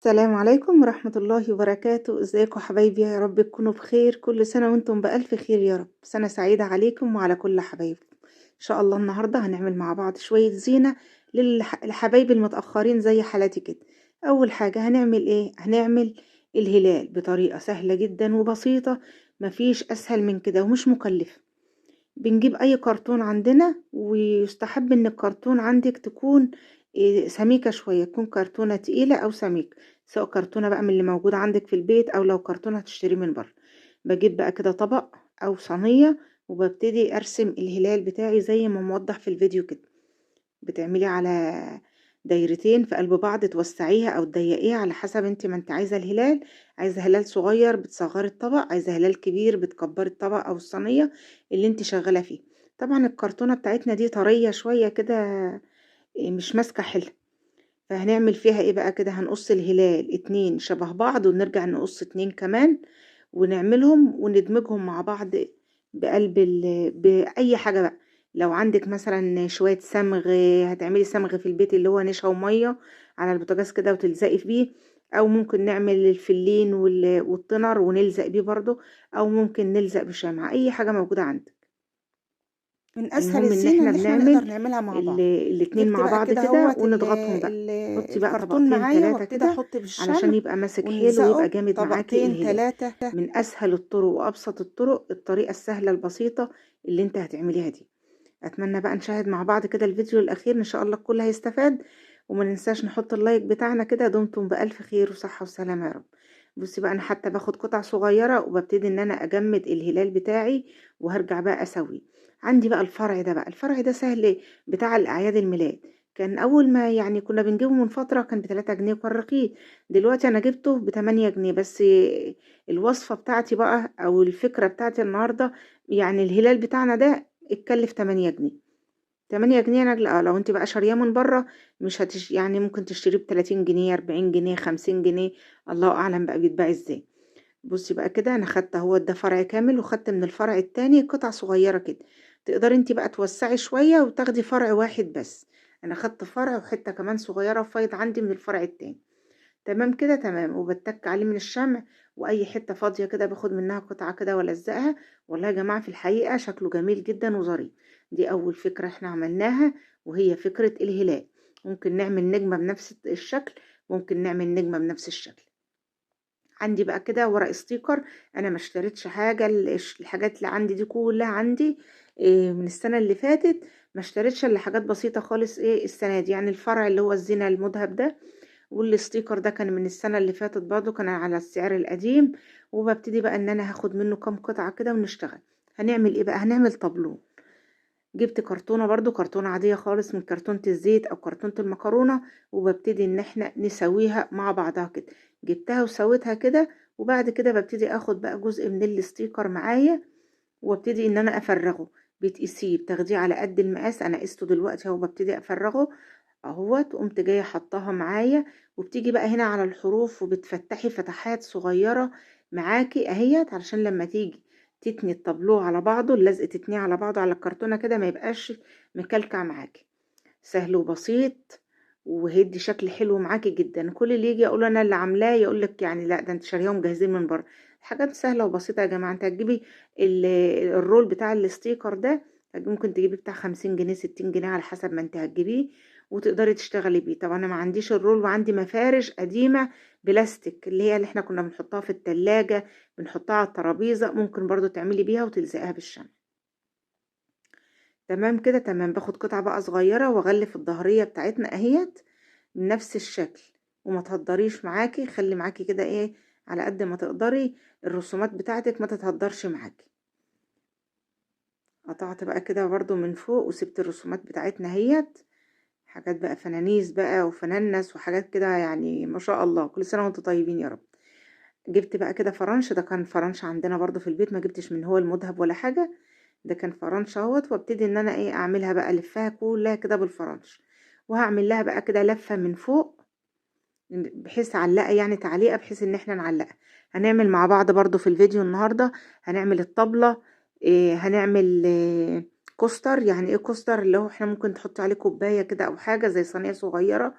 السلام عليكم ورحمة الله وبركاته، ازيكم حبايبي؟ يا رب تكونوا بخير، كل سنة وانتم بألف خير يا رب. سنة سعيدة عليكم وعلى كل حبايبكم. ان شاء الله النهاردة هنعمل مع بعض شوية زينة للحبايب المتأخرين زي حالتي كده. اول حاجة هنعمل ايه؟ هنعمل الهلال بطريقة سهلة جدا وبسيطة، مفيش اسهل من كده ومش مكلفة. بنجيب أي كرتون عندنا، ويستحب إن الكرتون عندك تكون سميكة شوية، تكون كرتونة تقيلة أو سميكة، سواء كرتونة بقى من اللي موجودة عندك في البيت أو لو كرتونة هتشتريه من بره. بجيب بقى كده طبق أو صينية، وببتدي أرسم الهلال بتاعي زي ما موضح في الفيديو كده. بتعملي على دايرتين في قلب بعض، توسعيها او تضيقيها على حسب انت ما انت عايزه الهلال. عايزه هلال صغير بتصغري الطبق، عايزه هلال كبير بتكبري الطبق او الصينيه اللي انت شغاله فيه. طبعا الكرتونه بتاعتنا دي طريه شويه كده، مش ماسكه حلو. فهنعمل فيها ايه بقى كده؟ هنقص الهلال اتنين شبه بعض، ونرجع نقص اتنين كمان، ونعملهم وندمجهم مع بعض بأي حاجة بقى. لو عندك مثلا شوية صمغ، هتعملي صمغ في البيت اللي هو نشا ومية على البوتاجاز كده وتلزقي بيه، او ممكن نعمل الفلين والتنر ونلزق بيه برضو، او ممكن نلزق بشمعة، اي حاجة موجودة عندك. من اسهل المهم ان الزينة احنا اللي احنا نقدر بنعمل نعملها مع بعض. الاتنين جبت مع بقى بعض كده كده اهوت ونضغطهم بقى. حطي بقى الكرتون طبقتين معايا، تلاتة وابتدي كده احط علشان بالشمع يبقى ماسك حلو ويبقى ونلزقه جامد معاكي طبقتين الهلال. تلاتة. من اسهل الطرق وابسط الطرق الطريقة السهلة البسيطة اللي انت هتعمليها دي. اتمنى بقى نشاهد مع بعض كده الفيديو الاخير، ان شاء الله الكل هيستفاد. وما ننساش نحط اللايك بتاعنا كده. دمتم بألف خير وصحة وسلامة يا رب. بصي بقى، انا حتى باخد قطع صغيرة وببتدي ان انا اجمد الهلال بتاعي، وهرجع بقى اسويه. عندي بقى الفرع ده، بقى الفرع ده سهل، بتاع الاعياد الميلاد. كان اول ما يعني كنا بنجيبه من فترة كان ب3 جنيه وكان رخيص. دلوقتي انا جبته ب8 جنيه بس. الوصفة بتاعتي بقى او الفكرة بتاعتي النهاردة، يعني الهلال بتاعنا ده اتكلف 8 جنيه. 8 جنيه نجلة. لو انت بقى شارياه من بره، مش يعني ممكن تشتريه ب30 جنيه، 40 جنيه، 50 جنيه. الله اعلم بقى بيتباع ازاي. بصي بقى كده، انا خدت اهو ده فرع كامل، وخدت من الفرع التاني قطع صغيرة كده. تقدري انت بقى توسعي شوية وتاخدي فرع واحد بس. انا خدت فرع وحتة كمان صغيرة فايض عندي من الفرع التاني. تمام كده، تمام. وبتك عليه من الشمع، واي حتة فاضية كده باخد منها قطعة كده والزقها. والله يا جماعة في الحقيقة شكله جميل جدا وظريف. دي اول فكرة احنا عملناها، وهي فكرة الهلال. ممكن نعمل نجمة بنفس الشكل، ممكن نعمل نجمة بنفس الشكل. عندي بقى كده ورق ستيكر. انا ما اشتريتش حاجة، الحاجات اللي عندي دي كلها عندي من السنة اللي فاتت. ما اشتريتش الا حاجات بسيطة خالص السنة دي. يعني الفرع اللي هو الزينة المذهب ده، والستيكر ده كان من السنة اللي فاتت برضه، كان على السعر القديم. وببتدي بقى ان انا هاخد منه كام قطعة كده ونشتغل. هنعمل ايه بقى؟ هنعمل طابلون. جبت كرتونة برضه، كرتونة عادية خالص من كرتونة الزيت او كرتونة المكرونة، وببتدي ان احنا نسويها مع بعضها كده. جبتها وسويتها كده، وبعد كده ببتدي اخد بقى جزء من الستيكر معايا، وابتدي ان انا افرغه. بتقيسيه، بتاخديه على قد المقاس. انا قسته دلوقتي اهو، ببتدي افرغه اهوت. قمت جايه حطاها معايا، وبتيجي بقى هنا على الحروف وبتفتحي فتحات صغيره معاكي اهيت، علشان لما تيجي تتني الطابلوه على بعضه، اللزق تتنيه على بعضه على الكرتونه كده ما يبقاش مكلكع معاكي. سهل وبسيط، وهيدي شكل حلو معاكي جدا. كل اللي يجي يقول انا اللي عاملاه يقول لك يعني لا، ده انت شاريهم جاهزين من بره. حاجات سهله وبسيطه يا جماعه. انت هتجيبي الرول بتاع الستيكر ده، ممكن تجيبي بتاع 50 جنيه، 60 جنيه، على حسب ما انت هتجيبيه، وتقدري تشتغلي بيه. طبعا انا ما عنديش الرول، وعندي مفارش قديمه بلاستيك، اللي هي اللي احنا كنا بنحطها في التلاجة، بنحطها على الترابيزه، ممكن برضو تعملي بيها وتلزقها بالشمع. تمام كده، تمام. باخد قطعة بقى صغيرة واغلف الظهرية بتاعتنا اهيت بنفس الشكل. وما تهدريش معاكي، خلي معاكي كده على قد ما تقدري الرسومات بتاعتك ما تتهدرش معاكي. قطعت بقى كده برضو من فوق، وسبت الرسومات بتاعتنا اهيت. حاجات بقى فنانيس بقى وفنانس وحاجات كده، يعني ما شاء الله. كل سنة وانتم طيبين يا رب. جبت بقى كده فرنش، ده كان فرنش عندنا برضو في البيت، ما جبتش من هو المذهب ولا حاجة. ده كان فرنش اهوت. وابتدي ان انا اعملها بقى، الفها كلها كده بالفرنش. وهعمل لها بقى كده لفة من فوق، بحيث اعلقها، يعني تعليقة بحيث ان احنا نعلقها. هنعمل مع بعض برضو في الفيديو النهاردة. هنعمل الطبلة. هنعمل كوستر. يعني ايه كوستر؟ اللي هو احنا ممكن تحط عليه كوباية كده او حاجة زي صينية صغيرة.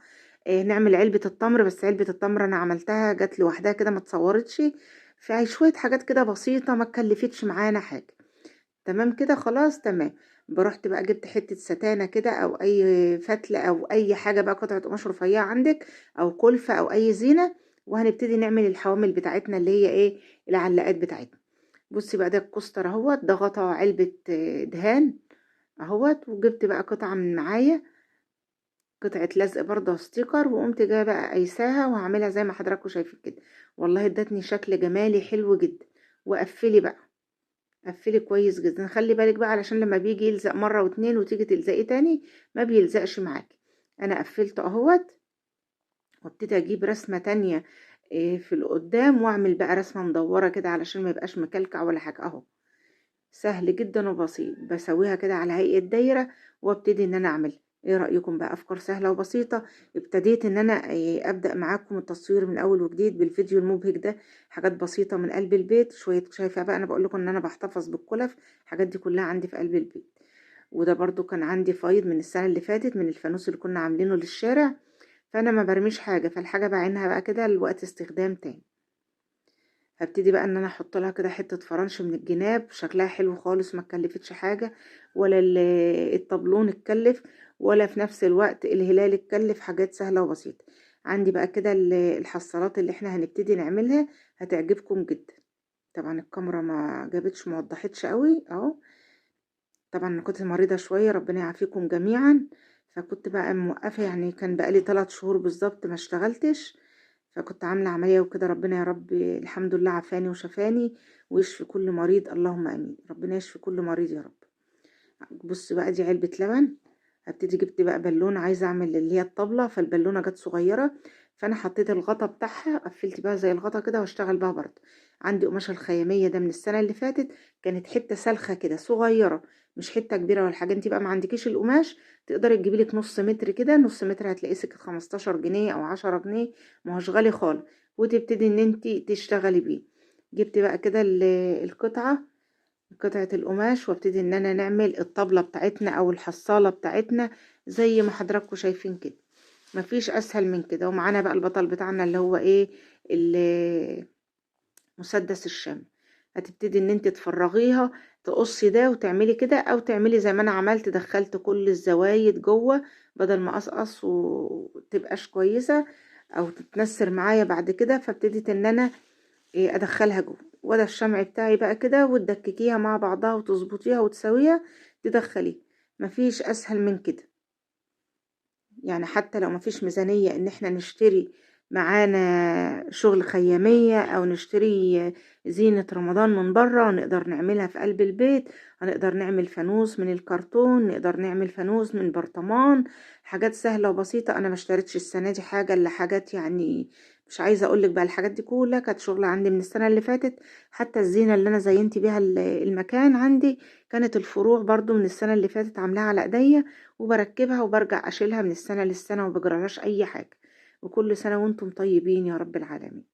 نعمل علبة التمر، بس علبة التمر أنا عملتها جات لوحدها كده ما اتصورتش، فشوية حاجات كده بسيطة ما اتكلفتش معانا حاجة. تمام كده خلاص تمام. رُحت بقى جبت حتة ستانة كده أو أي فتلة أو أي حاجة بقى قطعة قماش رفيّعة عندِك أو كُلفة أو أي زينة، وهنبتدي نعمل الحوامل بتاعتنا اللي هي إيه، العلاقات بتاعتنا. بُصّي بقى ده الكوستر أهوّة، ده غطا علبة دهان أهوّة، وجبت بقى قطعة من معايا، قطعة لزق برضه sticker، وقُمت جاية بقى قايساها وهاعملها زي ما حضراتكم شايفين كده. والله ادّتني شكل جمالي حلو جدًا. وقفّلي بقى. قفّلي كويس جدًا، خلّي بالِك بقى علشان لمّا بييجي يلزق مرّة و2 وتيجي تلزقيه تاني ما بيلزقش معاكِ. أنا قفّلته أهوّة، وابتدي أجيب رسمة تانية في القدّام وأعمل بقى رسمة مدوّرة كده علشان ما يبقاش مكلكع ولا حاجة أهو. سهل جدًا وبسيط، باسويها كده على هيئة دايرة وابتدي إن أنا أعملها. إيه رأيكم بقى أفكار سهلة وبسيطة؟ ابتديت إن أنا أبدأ معاكم التصوير من أول وجديد بالفيديو المبهج ده، حاجات بسيطة من قلب البيت، شوية شايفة بقى أنا باقول لكم إن أنا باحتفظ بالكُلَف، الحاجات دي كلها عندي في قلب البيت. وده برضه كان عندي فايض من السنة اللي فاتت من الفانوس اللي كنا عاملينه للشارع، فأنا ما بارميش حاجة، فالحاجة باعينها بقى كده لوقت استخدام تاني. هابتدي بقى إن أنا أحط لها كده حتة فرنش من الجناب، شكلها حلو خالص ما اتكلفتش حاجة، ولا الطبلون اتكلف، ولا في نفس الوقت الهلال اتكلف، حاجات سهلة وبسيطة. عندي بقى كده الحصالات اللي احنا هنبتدي نعملها هتعجبكم جدا. طبعا الكاميرا ما جابتش ما وضحتش قوي اهو. طبعا انا كنت مريضة شوية ربنا يعافيكم جميعا، فكنت بقى موقفة، يعني كان بقالي 3 شهور بالظبط ما اشتغلتش، فكنت عاملة عملية وكده. ربنا يا رب الحمد لله عافاني وشفاني ويشفي كل مريض، اللهم امين، ربنا يشفي كل مريض يا رب. بص بقى دي علبة لبن. هبتدي جبت بقى بالونة عايزة اعمل اللي هي الطبلة، فالبالونة جت صغيرة، فانا حطيت الغطا بتاعها قفلت بقى زي الغطا كده واشتغل بقى برضه. عندي قماشة الخيامية ده من السنة اللي فاتت، كانت حتة سلخة كده صغيرة، مش حتة كبيرة ولا حاجة. انتي بقى ما عندكيش القماش تقدري تجيبي لك نص متر كده، نص متر هتلاقيه سكة 15 جنيه او 10 جنيه، ما هوش غالي خالص، وتبتدي ان انتي تشتغلي بيه. جبت بقى كده القطعة، قطعة القماش، وابتدي ان انا نعمل الطبلة بتاعتنا او الحصالة بتاعتنا زي ما حضراتكم شايفين كده. مفيش اسهل من كده. ومعانا بقى البطل بتاعنا اللي هو ايه، مسدس الشمع. هتبتدي ان انت تفرغيها، تقصي ده وتعملي كده، او تعملي زي ما انا عملت دخلت كل الزوايد جوه بدل ما اقصقص وتبقاش كويسة او تتنسر معايا بعد كده. فابتديت ان انا ادخلها جوه، وده الشمع بتاعي بقى كده، وتدككيها مع بعضها وتظبطيها وتسويها تدخليه. مفيش اسهل من كده. يعني حتى لو مفيش ميزانية ان احنا نشتري معانا شغل خيامية او نشتري زينة رمضان من بره، نقدر نعملها في قلب البيت. هنقدر نعمل فانوس من الكرتون، نقدر نعمل فانوس من برطمان، حاجات سهلة وبسيطة. انا ما اشتريتش السنة دي حاجة الا حاجات، يعني مش عايزة اقولك بقى الحاجات دي كلها كانت شغل عندي من السنة اللي فاتت. حتى الزينة اللي انا زينت بيها المكان عندي كانت الفروع برضو من السنة اللي فاتت عاملاها على ايديا، وبركبها وبرجع اشيلها من السنة للسنة ومبجرالهاش اي حاجة. وكل سنة وانتم طيبين يا رب العالمين.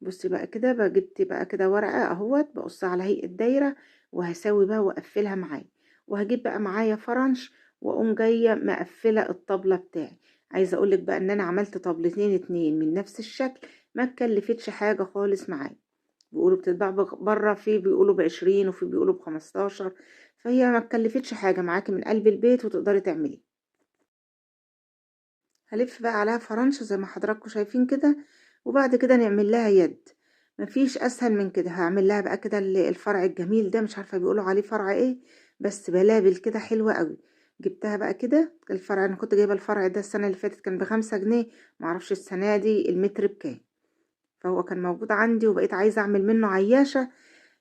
بصي بقى كده بقى جبت بقى كده ورقة اهوت بقصها على هيئة دايرة، وهسوي بقى واقفلها معايا. وهجيب بقى معايا فرنش واقوم جاية مقفلة الطبلة بتاعي. عايزة اقولك بقى ان انا عملت طبلتين اتنين من نفس الشكل، ما تكلفتش حاجة خالص معايا. بيقولوا بتتباع بره، في بيقولوا ب20 وفي بيقولوا ب15، فهي ما تكلفتش حاجة معاكي من قلب البيت وتقدري تعملي. هلف بقى عليها فرنش زي ما حضراتكم شايفين كده، وبعد كده نعمل لها يد. مفيش اسهل من كده. هعمل لها بقى كده الفرع الجميل ده، مش عارفه بيقولوا عليه فرع ايه، بس بلابل كده حلوه قوي. جبتها بقى كده الفرع، انا كنت جايبه الفرع ده السنه اللي فاتت كان ب5 جنيه، معرفش السنه دي المتر بكام. فهو كان موجود عندي وبقيت عايزه اعمل منه عياشه،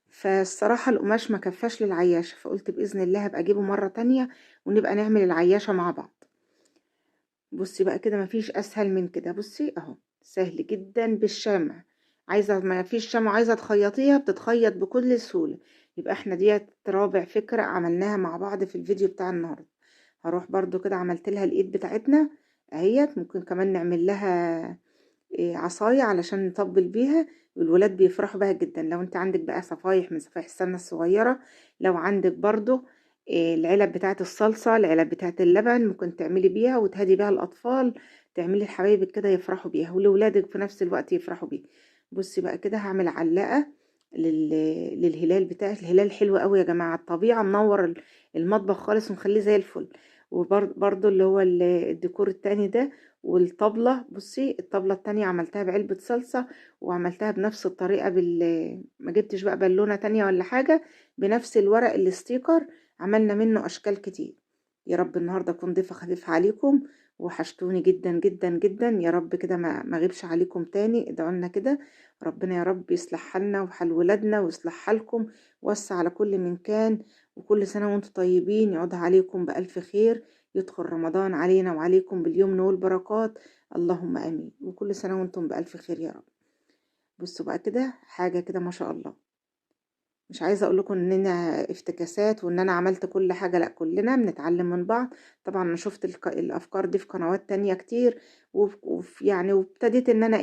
فالصراحه القماش ما كفاش للعياشه، فقلت باذن الله هبقى اجيبه مره تانية ونبقى نعمل العياشه مع بعض. بصي بقى كده مفيش اسهل من كده. بصي اهو سهل جدا بالشمع. عايزه ما فيش شمع عايزه تخيطيها بتتخيط بكل سهوله. يبقى احنا ديت رابع فكره عملناها مع بعض في الفيديو بتاع النهارده. هروح برضو كده عملت لها الايد بتاعتنا اهيت. ممكن كمان نعمل لها عصايه علشان نطبل بيها. الولاد بيفرحوا بها جدا. لو انت عندك بقى صفايح من صفايح السمنه الصغيره، لو عندك برضو العلب بتاعة الصلصة، العلب بتاعة اللبن، ممكن تعملي بيها وتهدي بيها الأطفال. تعملي لحبايبك كده يفرحوا بيها ولولادك في نفس الوقت يفرحوا بيها. بصي بقى كده هعمل علاقة للهلال بتاعي. الهلال حلو قوي يا جماعة، الطبيعة منور المطبخ خالص ومخليه زي الفل. وبرضو اللي هو الديكور التاني ده والطبلة. بصي الطبلة التانية عملتها بعلبة صلصة وعملتها بنفس الطريقة ما جبتش بقى بالونة تانية ولا حاجة، بنفس الورق الستيكر عملنا منه أشكال كتير. يا رب النهاردة أكون ضيفة خفيفة عليكم، وحشتوني جدا جدا جدا. يا رب كده ما غيبش عليكم تاني. ادعوا لنا كده ربنا يا رب يصلح حالنا وحال ولادنا ويصلح حالكم، وسع على كل من كان. وكل سنة وانتم طيبين، يعود عليكم بألف خير، يدخل رمضان علينا وعليكم باليمن والبركات، اللهم آمين. وكل سنة وانتم بألف خير يا رب. بصوا بقى كده حاجة كده ما شاء الله. مش عايزة اقول لكم اننا افتكاسات وان انا عملت كل حاجة، لا كلنا بنتعلم من بعض. طبعا انا شفت الافكار دي في قنوات تانية كتير، يعني وابتديت ان انا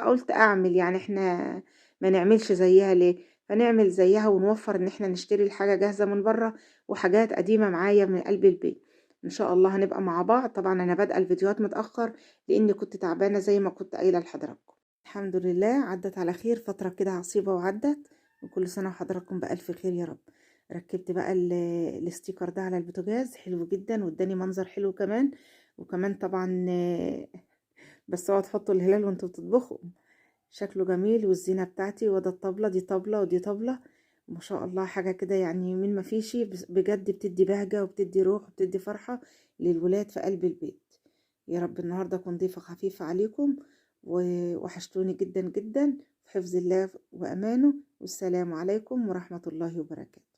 قلت اعمل، يعني احنا ما نعملش زيها ليه؟ فنعمل زيها ونوفر ان احنا نشتري الحاجة جاهزة من بره وحاجات قديمة معايا من قلب البيت. ان شاء الله هنبقى مع بعض. طبعا انا بادئه الفيديوهات متأخر لاني كنت تعبانة زي ما كنت قايلة لحضراتكم. الحمد لله عدت على خير، فترة كده عصيبة وعدت، وكل سنة وحضراتكم بألف خير يا رب. ركبت بقى الستيكر ده على البوتاجاز، حلو جدا واداني منظر حلو كمان. وكمان طبعا بس اوعوا تحطوا الهلال وانتوا بتطبخوا، شكله جميل. والزينة بتاعتي وده الطبلة، دي طبلة ودي طبلة، ما شاء الله حاجة كده يعني من ما فيشي بجد، بتدي بهجة وبتدي روح وبتدي فرحة للولاد في قلب البيت. يا رب النهاردة أكون ضيفة خفيفة عليكم، وحشتوني جدا جدا. في حفظ الله وأمانه، والسلام عليكم ورحمة الله وبركاته.